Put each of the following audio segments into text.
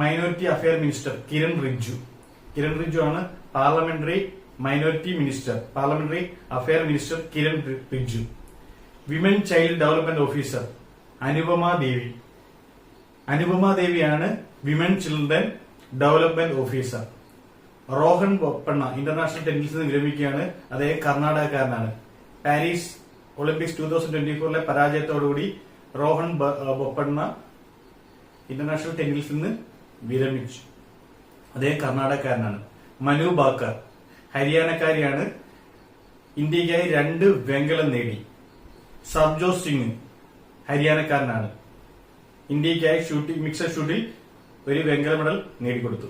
Minority affair minister Kiran Rijiju ആണ് parliamentary minority minister, parliamentary affair minister Kiran Rijiju. Women child development officer Anupama ദേവിയാണ് women children development officer. Rohan Bopanna international ടെന്നീസിൽ നിന്ന് വിരമിക്കുകയാണ്. അദ്ദേഹം കർണാടകക്കാരനാണ്. പാരീസ് ഒളിമ്പിക്സ് 2024 പരാജയത്തോടുകൂടി റോഹൻ ബൊപ്പണ്ണ ഇന്റർനാഷണൽ ടെന്നീസിൽ നിന്ന് വിരമിച്ചു. അദ്ദേഹം കർണാടകക്കാരനാണ്. മനു ബാക്കർ ഹരിയാനക്കാരിയാണ്. ഇന്ത്യക്കായി 2 വെങ്കലം നേടി. സർബ്ജോത് സിംഗ് ഹരിയാനക്കാരനാണ്. ഇന്ത്യക്കായി മിക്സഡ് ഷൂട്ടിൽ 1 വെങ്കല മെഡൽ നേടിക്കൊടുത്തു.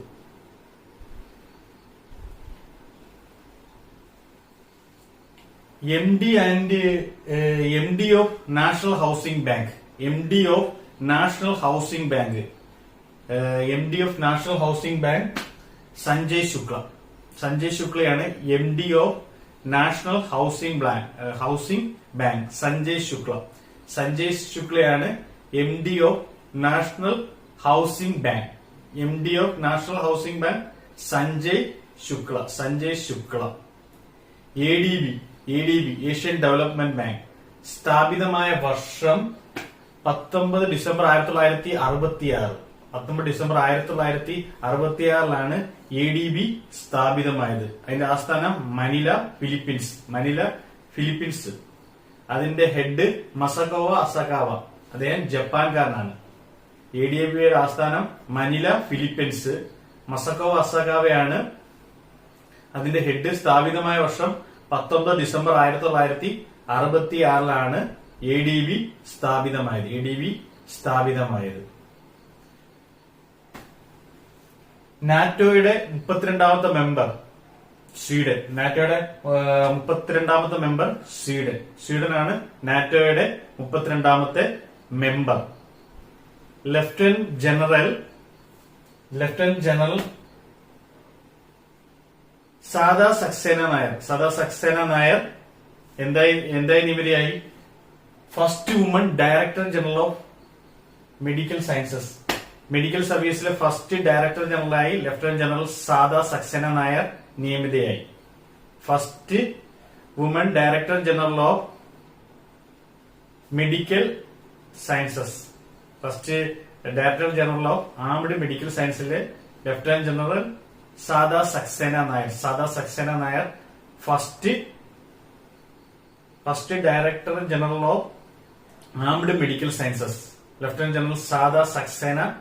M D of national housing bank Sanjay ശുക്ലയാണ് M D of national housing bank. Sanjay ശുക്ലയാണ് M D of national housing bank Sanjay Shukla. ADB Asian development bank സ്ഥാപിതമായ വർഷം 19 ഡിസംബർ 1966 എഡിബി സ്ഥാപിതമായത്. അതിന്റെ ആസ്ഥാനം മനില ഫിലിപ്പീൻസ്. അതിന്റെ ഹെഡ് മസകോവ അസകാവ, അദ്ദേഹം ജപ്പാൻകാരനാണ്. എഡിബിയുടെ ആസ്ഥാനം മനില ഫിലിപ്പീൻസ്, മസകോവ അസകാവയാണ് അതിന്റെ ഹെഡ്. സ്ഥാപിതമായ വർഷം 19 ഡിസംബർ 1966 എഡിബി സ്ഥാപിതമായത്. നാറ്റോയുടെ 32ാമത്തെ മെമ്പർ സ്വീഡൻ. സ്വീഡനാണ് നാറ്റോയുടെ 32ാമത്തെ member. Lieutenant general Sadhna Saxena Nair എന്തായി നിയമനയായി? First woman director general of medical sciences. Medical സർവീസിലെ ഫസ്റ്റ് ഡയറക്ടർ ജനറലായി ലഫ്റ്റനന്റ് ജനറൽ സാദാ സക്സേന നായർ നിയമിതയായി. First woman director general of medical sciences. First director general of armed medical സയൻസിലെ lieutenant general Sadhna Saxena Nair first director general of armed medical sciences lieutenant general Sadhna Saxena Nair.